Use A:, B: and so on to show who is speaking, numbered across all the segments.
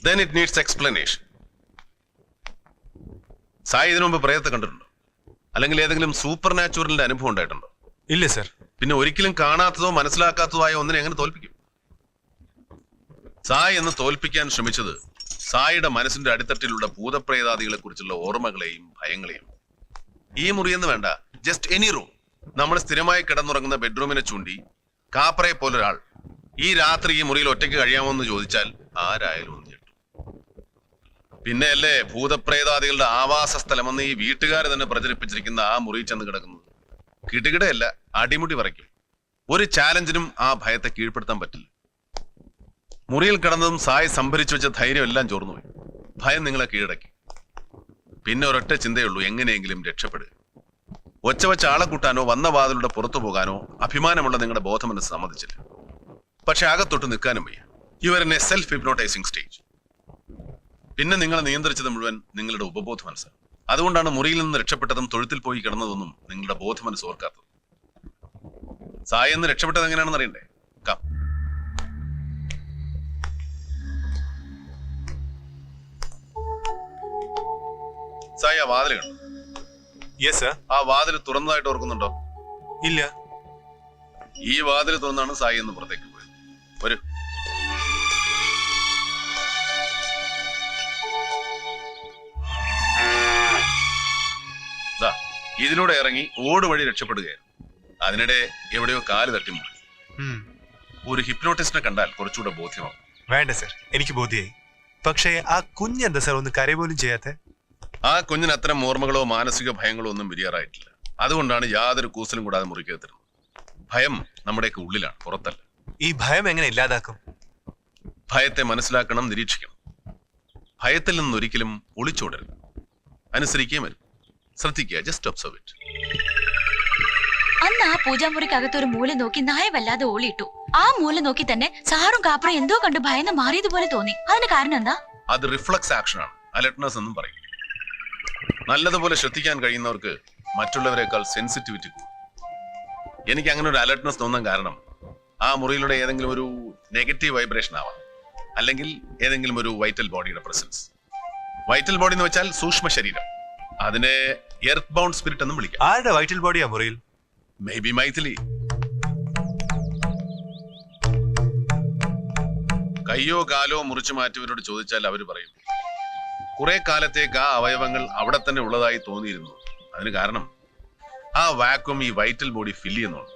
A: then it needs explanation. Sai ഇതിനു മുമ്പ് പ്രേതത്തെ കണ്ടിട്ടുണ്ടോ? അല്ലെങ്കിൽ ഏതെങ്കിലും സൂപ്പർ നാച്ചുറലിന്റെ അനുഭവം ഉണ്ടായിട്ടുണ്ടോ?
B: ഇല്ല സർ.
A: പിന്നെ ഒരിക്കലും കാണാത്തതോ മനസ്സിലാക്കാത്തതോ ആയ ഒന്നിനെ എങ്ങനെ തോൽപ്പിക്കും? സായി എന്ന് തോൽപ്പിക്കാൻ ശ്രമിച്ചത് സായിയുടെ മനസ്സിന്റെ അടിത്തട്ടിലുള്ള ഭൂതപ്രേതാദികളെ കുറിച്ചുള്ള ഓർമ്മകളെയും ഭയങ്ങളെയും. ഈ മുറിയെന്ന് വേണ്ട, ജസ്റ്റ് എനി റൂം. നമ്മൾ സ്ഥിരമായി കിടന്നുറങ്ങുന്ന ബെഡ്റൂമിനെ ചൂണ്ടി കാപ്പറയെ പോലൊരാൾ ഈ രാത്രി ഈ മുറിയിൽ ഒറ്റയ്ക്ക് കഴിയാമോ എന്ന് ചോദിച്ചാൽ ആരായാലും ഒന്ന് ഞെട്ടും. പിന്നെയല്ലേ ഭൂതപ്രേതാദികളുടെ ആവാസ സ്ഥലമെന്ന് ഈ വീട്ടുകാർ തന്നെ പ്രചരിപ്പിച്ചിരിക്കുന്ന ആ മുറി ചെന്ന് കിടക്കുന്നത്. കിടുകിടയല്ല, അടിമുടി വരയ്ക്കും. ഒരു ചാലഞ്ചിനും ആ ഭയത്തെ കീഴ്പ്പെടുത്താൻ പറ്റില്ല. മുറിയിൽ കിടന്നതും സായി സംഭരിച്ചു വെച്ച ധൈര്യം എല്ലാം ചോർന്നുപോയി. ഭയം നിങ്ങളെ കീഴടക്കി. പിന്നെ ഒരൊറ്റ ചിന്തയുള്ളൂ, എങ്ങനെയെങ്കിലും രക്ഷപ്പെടുക. ഒച്ച വെച്ച ആളെ കൂട്ടാനോ വന്ന വാതിലൂടെ പുറത്തു പോകാനോ അഭിമാനമുള്ള നിങ്ങളുടെ ബോധമനസ്സ് സമ്മതിച്ചില്ല. പക്ഷെ അകത്തൊട്ട് നിൽക്കാനും വയ്യ. You are in a self hypnotising stage. പിന്നെ നിങ്ങളെ നിയന്ത്രിച്ചത് മുഴുവൻ നിങ്ങളുടെ ഉപബോധ മനസ്സാണ്. അതുകൊണ്ടാണ് മുറിയിൽ നിന്ന് രക്ഷപ്പെട്ടതും തൊഴുത്തിൽ പോയി കിടന്നതൊന്നും നിങ്ങളുടെ ബോധ മനസ്സ് ഓർക്കാത്തത്. സായി എന്ന് രക്ഷപ്പെട്ടത് എങ്ങനെയാണെന്ന് അറിയണ്ടേ? കം. സായി, ആ വാതിൽ കണ്ടു?
B: Yes sir.
A: ആ വാതിൽ തുറന്നതായിട്ട് ഓർക്കുന്നുണ്ടോ?
B: ഇല്ല.
A: ഈ വാതിൽ തുറന്നാണ് സായി എന്ന് പുറത്തേക്ക് പോയത്. വരൂ. ഇതിലൂടെ ഇറങ്ങി ഓട് വഴി രക്ഷപ്പെടുകയായിരുന്നു. അതിനിടെ എവിടെയോ കാല് തട്ടിമുറി. ഒരു ഹിപ്നോട്ടിസ്റ്റിനെ കണ്ടാൽ കുറച്ചുകൂടെ ബോധ്യമാവും.
B: വേണ്ട സർ, എനിക്ക് ബോധ്യമായി. പക്ഷേ ആ കുഞ്ഞെന്താ സർ ഒന്ന് കരയ പോലും ചെയ്യാത്ത?
A: ആ കുഞ്ഞിന് അത്തരം ഓർമ്മകളോ മാനസിക ഭയങ്ങളോ ഒന്നും വിരിയാറായിട്ടില്ല. അതുകൊണ്ടാണ് യാതൊരു കൂസലും കൂടാതെ മുറിക്കകത്തിരുന്നത്. ഭയം നമ്മുടെയൊക്കെ ഉള്ളിലാണ്, പുറത്തല്ല.
B: ഈ ഭയം എങ്ങനെ ഇല്ലാതാക്കും?
A: ഭയത്തെ മനസ്സിലാക്കണം, നിരീക്ഷിക്കണം. ഭയത്തിൽ നിന്നൊരിക്കലും ഒളിച്ചോടരുത്. അനുസരിക്കുകയും വരും. ശ്രദ്ധിക്കുക, ജസ്റ്റ് ഒബ്സർവ് ഇറ്റ്.
C: അന്ന് ആ പൂജാമുറിക്കകത്തൊരു മൂല നോക്കി നായ വല്ലാതെ ഓളിയിട്ടു. ആ മൂല നോക്കി തന്നെ സാറും കാപ്പറും എന്തോ കണ്ട് ഭയന്ന് മാറിയതുപോലെ തോന്നി. അതിന് കാരണം എന്താ?
A: അത് റിഫ്ലക്സ് ആക്ഷൻ ആണ്, അലർട്ട്നെസ് എന്നും പറയും. നല്ലതുപോലെ ശ്രദ്ധിക്കാൻ കഴിയുന്നവർക്ക് മറ്റുള്ളവരെക്കാൾ സെൻസിറ്റിവിറ്റി കൂടും. എനിക്ക് അങ്ങനെ ഒരു അലർട്ട്നെസ് തോന്നാൻ കാരണം ആ മുറിയിലൂടെ ഏതെങ്കിലും ഒരു നെഗറ്റീവ് വൈബ്രേഷൻ ആവാം, അല്ലെങ്കിൽ ഏതെങ്കിലും ഒരു വൈറ്റൽ ബോഡിയുടെ പ്രസൻസ്. വൈറ്റൽ ബോഡി എന്ന് വെച്ചാൽ സൂക്ഷ്മ ശരീരം. അതിനെ എർത്ത് ബൗണ്ട് സ്പിരിറ്റ് എന്നും വിളിക്കാം.
B: ആരുടെ വൈറ്റൽ ബോഡിയാ മുറിയിൽ?
A: May be Maithili. കയ്യോ കാലോ മുറിച്ചു മാറ്റിയവരോട് ചോദിച്ചാൽ അവർ പറയും കുറെ കാലത്തേക്ക് ആ അവയവങ്ങൾ അവിടെ തന്നെ ഉള്ളതായി തോന്നിയിരുന്നു. അതിന് കാരണം ആ വാക്വം ഈ വൈറ്റൽ ബോഡി ഫില്ല് ചെയ്യുന്നുണ്ട്.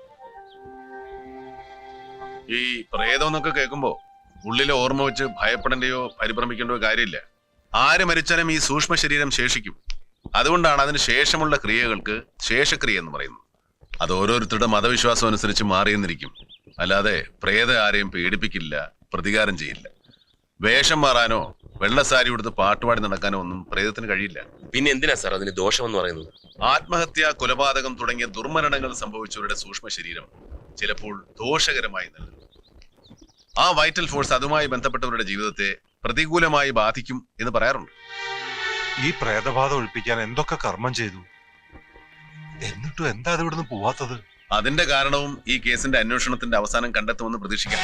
A: ഈ പ്രേതം എന്നൊക്കെ കേൾക്കുമ്പോ ഉള്ളിലെ ഓർമ്മ വെച്ച് ഭയപ്പെടേണ്ടയോ പരിഭ്രമിക്കേണ്ടയോ കാര്യമില്ല. ആര് മരിച്ചാലും ഈ സൂക്ഷ്മ ശരീരം ശേഷിക്കും. അതുകൊണ്ടാണ് അതിന് ശേഷമുള്ള ക്രിയകൾക്ക് ശേഷക്രിയ എന്ന് പറയുന്നത്. അത് ഓരോരുത്തരുടെ മതവിശ്വാസം അനുസരിച്ച് മാറിയെന്നിരിക്കും. അല്ലാതെ പ്രേത ആരെയും പേടിപ്പിക്കില്ല, പ്രതികാരം ചെയ്യില്ല. വേഷം മാറാനോ വെള്ളസാരി കൊടുത്ത് പാട്ടുപാടി നടക്കാനോ ഒന്നും പ്രേതത്തിന് കഴിയില്ല.
D: പിന്നെ എന്തിനാ സാർ അതിന് ദോഷമെന്ന് പറയുന്നത്?
A: ആത്മഹത്യ, കൊലപാതകം തുടങ്ങിയ ദുർമരണങ്ങൾ സംഭവിച്ചവരുടെ സൂക്ഷ്മ ശരീരം ചിലപ്പോൾ ദോഷകരമായി നൽകുന്നു. ആ വൈറ്റൽ ഫോഴ്സ് അതുമായി ബന്ധപ്പെട്ടവരുടെ ജീവിതത്തെ പ്രതികൂലമായി ബാധിക്കും എന്ന് പറയാറുണ്ട്.
E: ഈ പ്രേതബാധ ഒഴിപ്പിക്കാൻ എന്തൊക്കെ കർമ്മം ചെയ്തു, എന്നിട്ടും എന്താ അത് ഇവിടുന്ന് പോവാത്തത്?
A: അതിന്റെ കാരണവും ഈ കേസിന്റെ അന്വേഷണത്തിന്റെ അവസാനം കണ്ടെത്തുമെന്ന് പ്രതീക്ഷിക്കാം.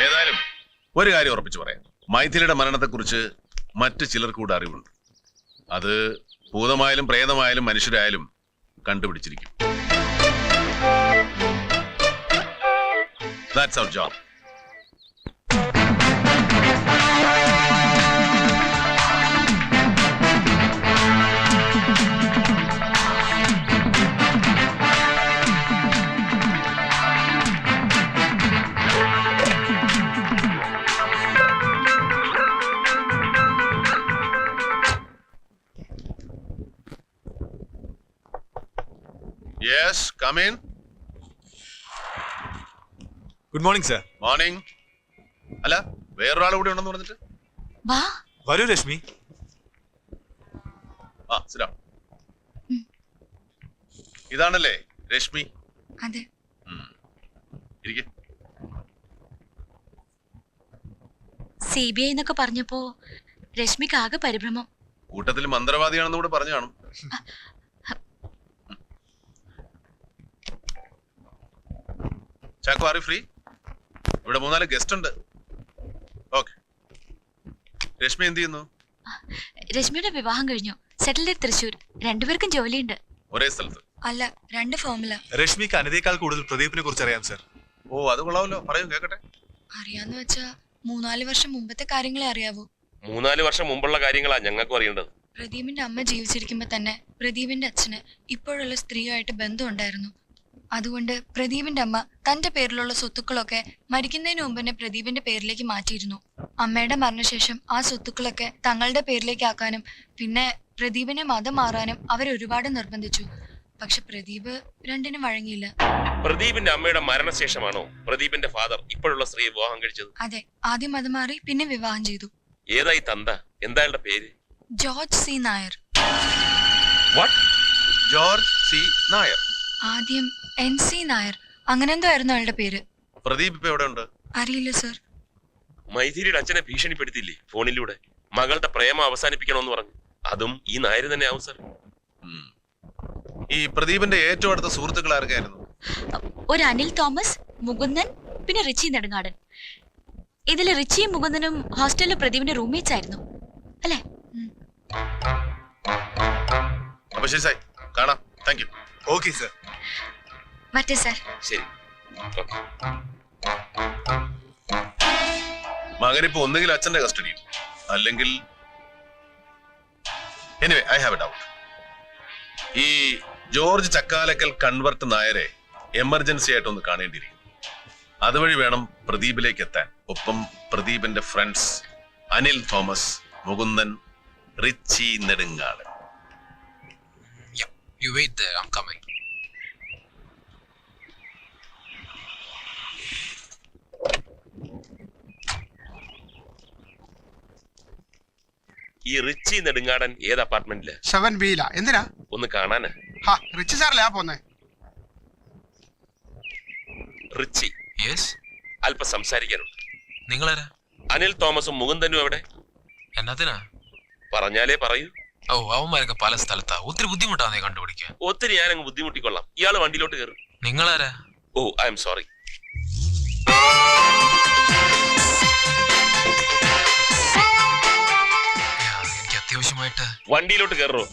A: ഏതായാലും ഒരു കാര്യം ഉറപ്പിച്ചു പറയാം, മൈഥിലിയുടെ മരണത്തെക്കുറിച്ച് മറ്റു ചിലർക്ക് കൂടെ അറിവുണ്ട്. അത് ഭൂതമായാലും പ്രേതമായാലും മനുഷ്യരായാലും കണ്ടുപിടിച്ചിരിക്കും. That's our job. Yes, come in.
B: Good morning sir.
A: Morning. അല്ല, വേറൊരാൾ കൂടെ ഉണ്ടെന്ന് പറഞ്ഞിട്ട്?
C: വാ.
B: വരൂ രശ്മി.
A: ആ, സിറ്റ് ഡൗൺ. ഇതാണല്ലേ രശ്മി?
C: അതെ.
A: ഇരിക്കെ.
C: CBI എന്നൊക്കെ പറഞ്ഞപ്പോ രശ്മിക്ക് ആകെ പരിഭ്രമം.
A: കൂട്ടത്തിൽ മന്ത്രവാദിയാണെന്ന് കൂടെ പറഞ്ഞു കാണും. Chaco, are you free? ഇവിടെ 3-4 ഗസ്റ്റ് ഉണ്ട്. ഓക്കെ. രശ്മി എന്ത് ചെയ്യുന്നു?
C: രശ്മിയുടെ വിവാഹം കഴിഞ്ഞു. സെറ്റിൽഡ് തൃശ്ശൂർ. രണ്ടുപേർക്കും ജോലിയുണ്ട്.
A: ഒരേ സ്ഥലത്ത്?
C: അല്ല, 2 ഫോമില.
B: രശ്മിക്ക് അനിതയേക്കാൾ കൂടുതൽ പ്രദീപിനെ കുറിച്ച് അറിയാം സർ.
A: ഓ, അത് കൊള്ളാമല്ലോ. പറയൂ, കേക്കട്ടെ.
C: അറിയാന്ന് വെച്ചാ 3-4 വർഷം മുമ്പത്തെ കാര്യങ്ങളെ അറിയാവൂ.
D: 3-4 വർഷം മുമ്പുള്ള കാര്യങ്ങളാ ഞങ്ങൾക്കും അറിയേണ്ടത്.
C: പ്രദീപിന്റെ അമ്മ ജീവിച്ചിരിക്കുമ്പോ തന്നെ പ്രദീപിന്റെ അച്ഛന് ഇപ്പോഴുള്ള സ്ത്രീയുമായിട്ട് ബന്ധമുണ്ടായിരുന്നു. അതുകൊണ്ട് പ്രദീപിന്റെ അമ്മ തന്റെ പേരിലുള്ള സ്വത്തുക്കളൊക്കെ മരിക്കുന്നതിന് മുമ്പ് തന്നെ പ്രദീപിന്റെ പേരിലേക്ക് മാറ്റിയിരുന്നു. അമ്മയുടെ മരണശേഷം ആ സ്വത്തുക്കളൊക്കെ തങ്ങളുടെ പേരിലേക്ക് ആക്കാനും പിന്നെ പ്രദീപിനെ മതം മാറാനും അവരൊരുപാട് നിർബന്ധിച്ചു. പക്ഷെ പ്രദീപ് രണ്ടിനും വഴങ്ങിയില്ല.
D: പ്രദീപിന്റെ അമ്മയുടെ മരണശേഷമാണോ പ്രദീപിന്റെ ഫാദർ ഇപ്പോഴുള്ള സ്ത്രീയെ വിവാഹം കഴിച്ചത്?
C: അതെ, ആദ്യം മതം മാറി പിന്നെ വിവാഹം ചെയ്തു.
D: ഏതായി തന്ത? എന്തായാലും പേര്?
C: George C Nair.
A: George C Nair.
C: ആദ്യം NC നായർ, അങ്ങനെന്തോ ആയിരുന്നു അയാളുടെ പേര്.
A: പ്രദീപ് ഇപ്പൊ എവിടെ ഉണ്ട്?
C: അറിയില്ല സർ.
D: മൈഥിലിയുടെ അച്ഛനെ ഭീഷണിപ്പെടുത്തിയില്ലേ ഫോണിലൂടെ? മകളുടെ പ്രേമം അവസാനിപ്പിക്കണമെന്ന് പറഞ്ഞു. അതും ഈ നായർ തന്നെ ആവും സർ.
A: ഈ പ്രദീപിന്റെ ഏറ്റവും അടുത്ത സുഹൃത്തുക്കൾ ആർക്കായിരുന്നു?
C: ഒരു അനിൽ തോമസ്, മുകുന്ദൻ, പിന്നെ റിച്ചി നെടുങ്ങാടൻ. ഇതില് റിച്ചിയും മുകുന്ദനും ഹോസ്റ്റലിലെ പ്രദീപിന്റെ റൂംമേറ്റ്സ് ആയിരുന്നു അല്ലേ?
A: അപ്പൊ ശരി സായി, കാണാം. Thank you.
B: Okay sir.
C: മറ്റേ സർ.
D: ശരി. ഓക്കെ.
A: മകനിപ്പോ ഒന്നുകിൽ അച്ഛന്റെ കസ്റ്റഡിയിൽ, അല്ലെങ്കിൽ anyway I have a doubt. ഈ ജോർജ് ചക്കാലക്കൽ കൺവെർട്ട് നായരെ എമർജൻസി ആയിട്ടൊന്ന് കാണേണ്ടിയിരിക്കും. അതുവഴി വേണം പ്രദീപിലേക്ക് എത്താൻ. ഒപ്പം പ്രദീപിന്റെ friends Anil Thomas, Mukundan, Richie Nedungadan.
F: You wait there, I'm coming.
D: ഈ റിച്ചി നെടുങ്ങാടൻ ഏത് അപ്പാർട്ട്മെന്റില്?
G: 7B-ലാ. എന്തിനാ?
D: ഒന്ന് കാണാനാ.
G: റിച്ച് സാറല്ലേ പോന്നെ?
D: റിച്ചി,
F: Yes?
D: അല്പം സംസാരിക്കാനുണ്ട്.
F: നിങ്ങളാരാ?
D: അനിൽ തോമസും മുകുന്ദനും എവിടെ?
F: എന്നതിനാ?
D: പറഞ്ഞാലേ പറയൂ.
F: ഓ, അവന്മാരൊക്കെ പല സ്ഥലത്താ. ഒത്തിരി ബുദ്ധിമുട്ടാന്നേ കണ്ടുപിടിക്കാൻ.
D: ഒത്തിരി ഞാനങ്ങ് ബുദ്ധിമുട്ടിക്കൊള്ളാം. ഇയാള് വണ്ടിയിലോട്ട് കയറും.
F: നിങ്ങളാരാ?
D: ഓ, ഐ എം സോറി.
F: എനിക്ക് അത്യാവശ്യമായിട്ട്
D: വണ്ടിയിലോട്ട് കയറോ?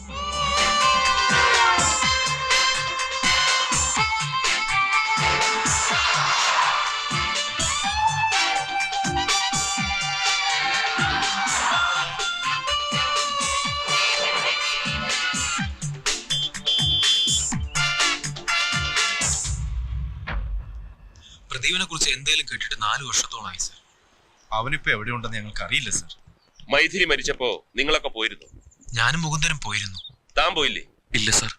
F: പ്രദീപിനെ കുറിച്ച് എന്തെങ്കിലും കേട്ടിട്ട് 4 വർഷത്തോളമായി സർ.
B: അവനിപ്പോ എവിടെയുണ്ടെന്ന് ഞങ്ങൾക്ക് അറിയില്ല സർ.
D: മൈഥിലി മരിച്ചപ്പോ നിങ്ങളൊക്കെ പോയിരുന്നു?
F: ഞാനും മുകുന്ദനും പോയിരുന്നു.
D: താൻ പോയില്ലേ?
F: ഇല്ല സർ,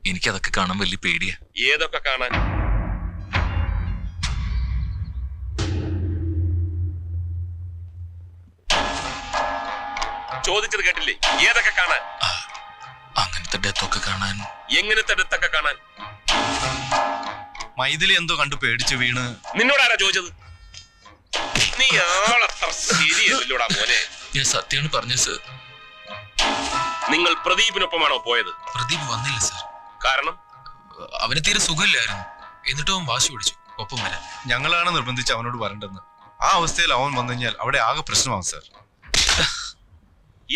F: എനിക്കതൊക്കെ കാണാൻ വലിയ പേടിയാ.
D: ഏതൊക്കെ കാണാൻ? ചോദിച്ചത് കേട്ടില്ലേ? ഏതൊക്കെ കാണാൻ?
F: അങ്ങനത്തെ ഡെത്തൊക്കെ കാണാൻ.
D: എങ്ങനത്തെ ഡെത്തൊക്കെ കാണാൻ?
B: മൈഥിലി എന്തോ കണ്ടു പേടിച്ചു വീണ്.
D: നിന്നോടാരാ ചോദിച്ചത്? നീ ആളത്ര ശരിയല്ലോടാ മോനെ.
F: ഞാൻ സത്യമാണ് പറഞ്ഞത് സർ.
D: നിങ്ങൾ പ്രദീപിനൊപ്പമാണോ പോയത്?
F: പ്രദീപ് വന്നില്ല സർ.
D: കാരണം?
F: അവന് തീരെ സുഖമില്ലായിരുന്നു. എന്നിട്ടും അവൻ വാശി പിടിച്ചു ഒപ്പം വരാൻ.
B: ഞങ്ങളാണ് നിർബന്ധിച്ച് അവനോട് വരണ്ടെന്ന്. ആ അവസ്ഥയിൽ അവൻ വന്നു കഴിഞ്ഞാൽ അവിടെ ആകെ പ്രശ്നമാവും സർ.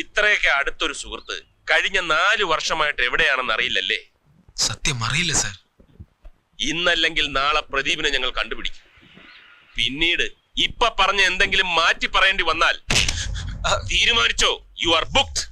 D: ഇത്രയൊക്കെ അടുത്തൊരു സുഹൃത്ത് കഴിഞ്ഞ 4 വർഷമായിട്ട് എവിടെയാണെന്ന് അറിയില്ലല്ലേ?
F: സത്യം അറിയില്ല സർ.
D: ഇന്നല്ലെങ്കിൽ നാളെ പ്രദീപിനെ ഞങ്ങൾ കണ്ടുപിടിക്കും. പിന്നീട് ഇപ്പൊ പറഞ്ഞ എന്തെങ്കിലും മാറ്റി പറയേണ്ടി വന്നാൽ തീരുമാനിച്ചോ, യു ആർ ബുക്ക്ഡ്.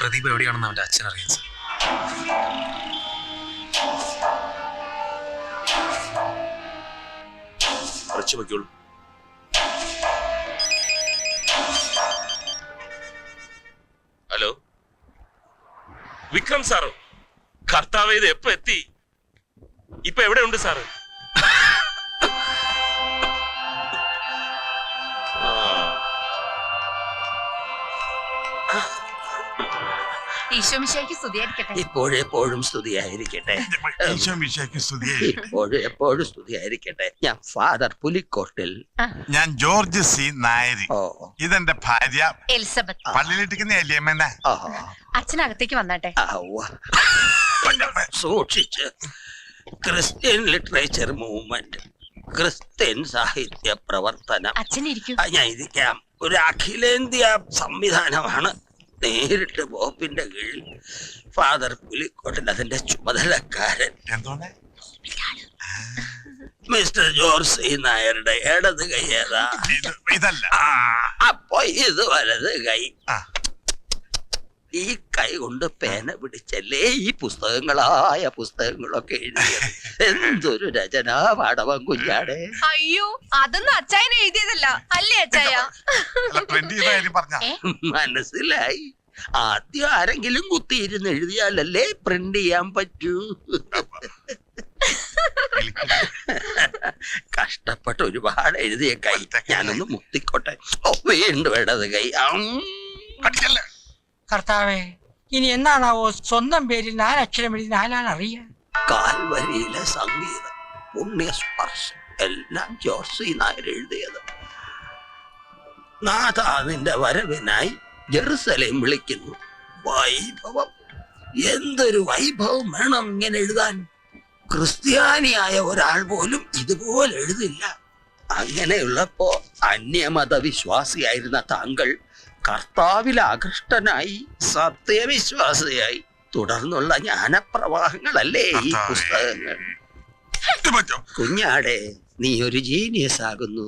F: പ്രദീപ് എവിടെയാണെന്ന് അവന്റെ അച്ഛൻ അറിയാം സർ.
D: ഹലോ, വിക്രം സാറോ? കർത്താവ് ഇത് എപ്പോ എത്തി? ഇപ്പൊ എവിടെയുണ്ട് സാറ്?
H: ഈശോമിശിഹായ്ക്ക് സ്തുതിയായിരിക്കട്ടെ.
I: ഇപ്പോഴെപ്പോഴും സ്തുതിയായിരിക്കട്ടെ. ഇപ്പോഴെപ്പോഴും സ്തുതിയായിരിക്കട്ടെ. ഞാൻ ഫാദർ പുലിക്കോട്ടിൽ.
J: ഞാൻ ജോർജ് സി നായരി.
I: ഓ
J: ഇതെന്റെ ഭാര്യ
H: എലിസബത്ത്.
J: പള്ളിയിലിട്ടിരിക്കുന്ന എലിയമ്മേന.
I: ഓ
H: അച്ഛനകത്തേക്ക് വന്നാട്ടെ.
I: ഔവ്വ. സൂക്ഷിച്ച്. ക്രിസ്ത്യൻ ലിറ്ററേച്ചർ മൂവ്മെന്റ്, ക്രിസ്ത്യൻ സാഹിത്യ പ്രവർത്തനം.
H: അച്ഛനിരിക്കൂ.
I: ഞാൻ ഇരിക്കാം. ഒരു അഖിലേന്ത്യാ സംവിധാനമാണ്. നേരിട്ട് ബോപ്പിന്റെ കീഴിൽ ഫാദർ പുലിക്കോട്ടിൽ അതിന്റെ ചുമതലക്കാരൻ.
J: എന്തോന്നെ?
I: മിസ്റ്റർ ജോർജ് സി നായരുടെ ഇടത് കൈ ഏതാ?
J: ഇതല്ല.
I: അപ്പൊ ഇത് വലത് കൈ.
J: ആ.
I: ഈ കൈ കൊണ്ട് പേന പിടിച്ചല്ലേ ഈ പുസ്തകങ്ങളായ പുസ്തകങ്ങളൊക്കെ എഴുതിയത്. എന്തൊരു രചനാ പാടവം കുഞ്ഞാടെ.
H: അയ്യോ, അതൊന്നും അച്ചായനെ എഴുതിയതല്ല അല്ലേ അച്ചായ?
J: ട്രെൻഡ് ചെയ്ത കാര്യം പറഞ്ഞ
I: മനസ്സിലായി. ആദ്യം ആരെങ്കിലും കുത്തിയിരുന്ന് എഴുതിയാലല്ലേ പ്രിന്റ് ചെയ്യാൻ പറ്റൂ. കഷ്ടപ്പെട്ട് ഒരുപാട് എഴുതിയ കൈ ഞാനൊന്ന് മുത്തിക്കോട്ടെ. ഓ വീണ്ടും ഇടത് കൈ.
J: പഠിക്കല്ലേ.
K: കർത്താവേ, ഇനി എന്നാണാവോ സ്വന്തം പേരിൽ 4 അക്ഷരം എഴുതി 4 ആൾ അറിയാൻ?
I: കാൽവരിയിലെ സംഗീതം, പുണ്യസ്പർശം എല്ലാം ജോർജ് സി നായർ എഴുതിയത്. നാഥ നിന്റെ വരവിനായി ജെറുസലേം വിളിക്കുന്നു. വൈഭവം, എന്തൊരു വൈഭവം വേണം ഇങ്ങനെ എഴുതാൻ. ക്രിസ്ത്യാനിയായ ഒരാൾ പോലും ഇതുപോലെ എഴുതില്ല. അങ്ങനെയുള്ളപ്പോ അന്യമത വിശ്വാസിയായിരുന്ന താങ്കൾ കർത്താവിൽ ആകൃഷ്ടനായി സത്യവിശ്വാസിയായി. തുടർന്നുള്ള ജ്ഞാനപ്രവാഹങ്ങളല്ലേ ഈ പുസ്തകങ്ങൾ. കുഞ്ഞാടെ, നീ ഒരു ജീനിയസ് ആകുന്നു.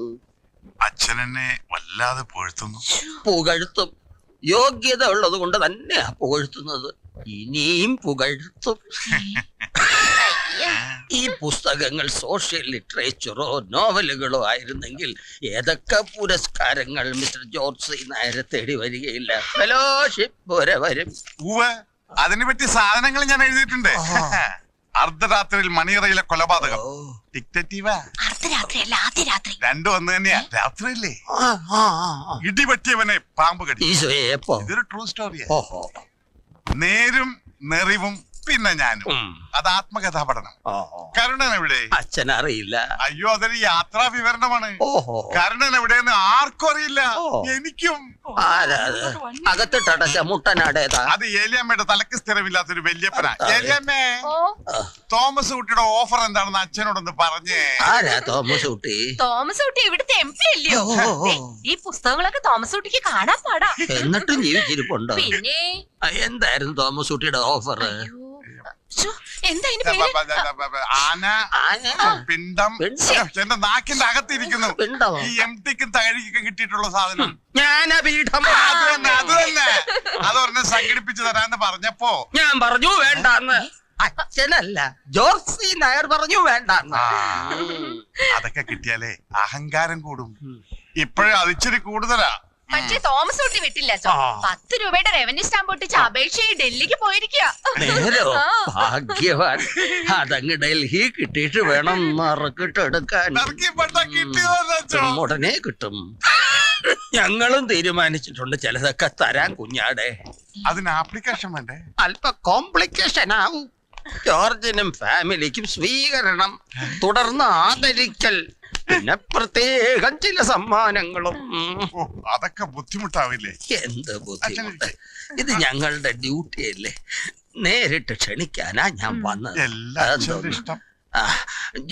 J: അച്ഛനെന്നെ വല്ലാതെ പുകഴ്ത്തുന്നു.
I: പുകഴ്ത്തും. യോഗ്യത ഉള്ളത് കൊണ്ട് തന്നെയാ പുകഴ്ത്തുന്നത്. ഇനിയും പുകഴ്ത്തും. ഈ പുസ്തകങ്ങൾ സോഷ്യൽ ലിറ്ററേച്ചറോ നോവലുകളോ ആയിരുന്നെങ്കിൽ ഏതൊക്കെ പുരസ്കാരങ്ങൾ മിസ്റ്റർ ജോർജ് സി നായരെ തേടി വരികയില്ല. ഫെലോഷിപ്പ് വരെ വരും.
J: അതിനെ പറ്റി സാധനങ്ങൾ ഞാൻ എഴുതിയിട്ടുണ്ട്. അർദ്ധരാത്രിയിൽ മണിയറയിലെ കൊലപാതകം. ഡിക്റ്റേറ്റീവാ.
H: അർദ്ധരാത്രിയല്ല, ആദ്യ രാത്രി.
J: രണ്ടും ഒന്ന് തന്നെയാ. രാത്രിയല്ലേ. ഇടിപറ്റിയവനെ പാമ്പ് കടി.
I: ഈശോയെ എപ്പോ?
J: ഇതൊരു ട്രൂ സ്റ്റോറിയാ.
I: ഓഹോ.
J: നേരും നെറിവും പിന്നെ ഞാനും. അത് ആത്മകഥാ പഠനം. കരുണൻ എവിടെ?
I: അച്ഛനറിയില്ല.
J: അയ്യോ, അതൊരു യാത്രാ വിവരണമാണ്.
I: ഓഹോ.
J: കരുണൻ എവിടെയെന്ന് ആർക്കും അറിയില്ല. എനിക്കും.
I: ആരാത്? അകത്തിട്ടടച്ച മുട്ടനാടേതാ?
J: അത് ഏലിയമ്മയുടെ തലക്ക് സ്ഥിരമില്ലാത്തൊരു വല്യപ്പനാ. ഏലിയമ്മേ,
H: ഓ,
J: തോമസ് കുട്ടിയുടെ ഓഫർ എന്താണെന്ന് അച്ഛനോടൊന്ന് പറഞ്ഞേ.
I: ആരാ തോമസ് കുട്ടി?
H: തോമസ് കുട്ടി ഇവിടുത്തെ MP അല്ലയോ? ദേ, ഈ പുസ്തകങ്ങളൊക്കെ തോമസ് കുട്ടിക്ക് കാണാൻ പാടാ.
I: എന്നിട്ടും ജീവിച്ചിരിപ്പുണ്ടോ?
H: പിന്നെ
I: എന്തായിരുന്നു തോമസ് കുട്ടിയുടെ ഓഫർ?
H: എന്താ ഇതിന് പേര്?
J: ആന, പിണ്ടം. എന്റെ നാക്കിന്റെ അകത്തിരിക്കുന്നു. ഈ എംടിക്കും തകഴിക്കും കിട്ടിയിട്ടുള്ള സാധനം.
I: ജ്ഞാനപീഠം.
J: അത് തന്നെ, അത് തന്നെ. അതൊരെണ്ണം സംഘടിപ്പിച്ചു തരാന്ന് പറഞ്ഞപ്പോ
I: ഞാൻ പറഞ്ഞു വേണ്ടാന്ന്. അച്ഛനല്ല, ജോർജ് സി നായർ പറഞ്ഞു വേണ്ടാന്ന്.
J: അതൊക്കെ കിട്ടിയാലേ അഹങ്കാരം കൂടും. ഇപ്പോഴും അതിച്ചിരി കൂടുതലാ.
H: പക്ഷേ തോമസ് കുട്ടി വിട്ടില്ല. 10 രൂപയുടെ റവന്യൂ സ്റ്റാമ്പ് ഒട്ടിച്ച് അപേക്ഷയായി ഡൽഹിക്ക് പോയിരിക്കുക.
I: നേരോ? ഭാഗ്യവാൻ. അതങ്ങ് ഡൽഹി കിട്ടിയിട്ട് വേണം മറക്കിട്ടെടുക്കാൻ. ഉടനെ കിട്ടും. ഞങ്ങളും തീരുമാനിച്ചിട്ടുണ്ട് ചിലതൊക്കെ തരാൻ കുഞ്ഞാടെ.
J: അതിന് ആപ്ലിക്കേഷൻ വേണ്ടേ?
I: അല്പ കോംപ്ലിക്കേഷൻ ആവും. ജോർജിനും ഫാമിലിക്കും സ്വീകരണം, തുടർന്ന് ആദരിക്കൽ, പിന്നെ പ്രത്യേകം ചില സമ്മാനങ്ങളും.
J: അതൊക്കെ ബുദ്ധിമുട്ടാവില്ലേ?
I: എന്ത് ബുദ്ധിമുട്ട്? ഇത് ഞങ്ങളുടെ ഡ്യൂട്ടി അല്ലേ. നേരിട്ട് ക്ഷണിക്കാനാ ഞാൻ വന്നത്.
J: ഇഷ്ടം.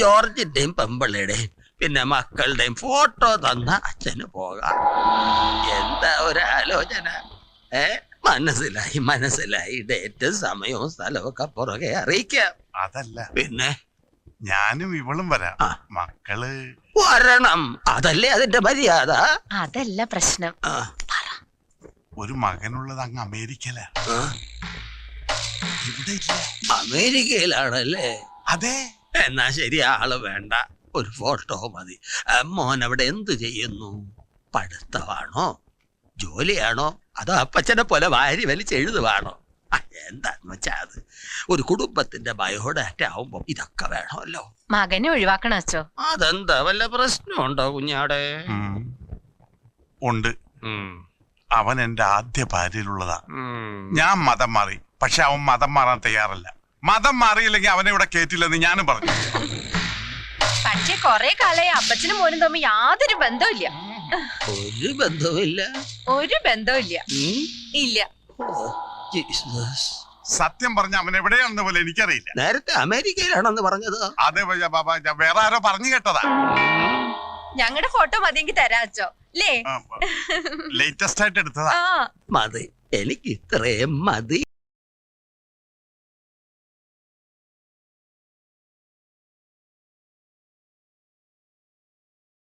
I: ജോർജിന്റെയും പെമ്പിളയുടെയും പിന്നെ മക്കളുടെയും ഫോട്ടോ തന്ന അച്ഛന് പോകാം. എന്താ ഒരാലോചന? മനസ്സിലായി. ഡേറ്റും സമയവും സ്ഥലവും ഒക്കെ പുറകെ അറിയിക്കാം.
J: അതല്ല,
I: പിന്നെ
J: ഞാനും ഇവളും വരാം. മക്കള്
I: വരണം. അതല്ലേ അതിന്റെ മര്യാദ.
H: അതല്ല പ്രശ്നം.
J: ഒരു മകനുള്ളത് അങ്ങ് അമേരിക്കയില. ഇവിടെ ഇല്ല.
I: അമേരിക്കയിലാണല്ലേ?
J: അതെ.
I: എന്നാ ശരി, ആള് വേണ്ട. ഒരു ഫോട്ടോ മതി. മോൻ അവിടെ എന്ത് ചെയ്യുന്നു? പഠിത്തമാണോ, ജോലിയാണോ, അതോ അപ്പച്ചനെ പോലെ വാരി വലിച്ചെഴുതുവാണോ? എന്താന്ന് വെച്ചാ അത് ഒരു കുടുംബത്തിന്റെ ബയോഡാറ്റ ആവുമ്പോ ഇതൊക്കെ വേണമല്ലോ.
H: മകനെ ഒഴിവാക്കണം അച്ഛോ.
I: അതെന്താ വല്ല പ്രശ്നമുണ്ടോ കുഞ്ഞാടെ?
J: ഉണ്ട്. അവൻ എന്റെ ആദ്യ ഭാര്യയിലുള്ളതാ. ഞാൻ മതം മാറി, പക്ഷെ അവൻ മതം മാറാൻ തയ്യാറല്ല. മതം മാറിയില്ലെങ്കിൽ അവനെ ഇവിടെ കേറ്റില്ലെന്ന് ഞാനും പറഞ്ഞു.
H: പക്ഷെ കൊറേ കാലായി അപ്പച്ചനും മോനും തമ്മിൽ യാതൊരു ബന്ധമില്ല.
I: ഒരു ബന്ധവുമില്ല.
H: ഒരു ബന്ധമില്ല. ഇല്ല.
J: സത്യം പറഞ്ഞ അവൻ എവിടെയാണെന്ന് പോലെ എനിക്കറിയില്ല.
I: നേരത്തെ അമേരിക്കയിലാണെന്ന് പറഞ്ഞത്.
J: അതെ വേറെ ആരോ പറഞ്ഞു കേട്ടതാ.
H: ഞങ്ങളുടെ ഫോട്ടോ മതിയെങ്കിൽ തരാ അച്ഛോ. ലേറ്റസ്റ്റ്
J: ആയിട്ട് എടുത്തതാ.
I: മതി, എനിക്ക് ഇത്രയും മതി.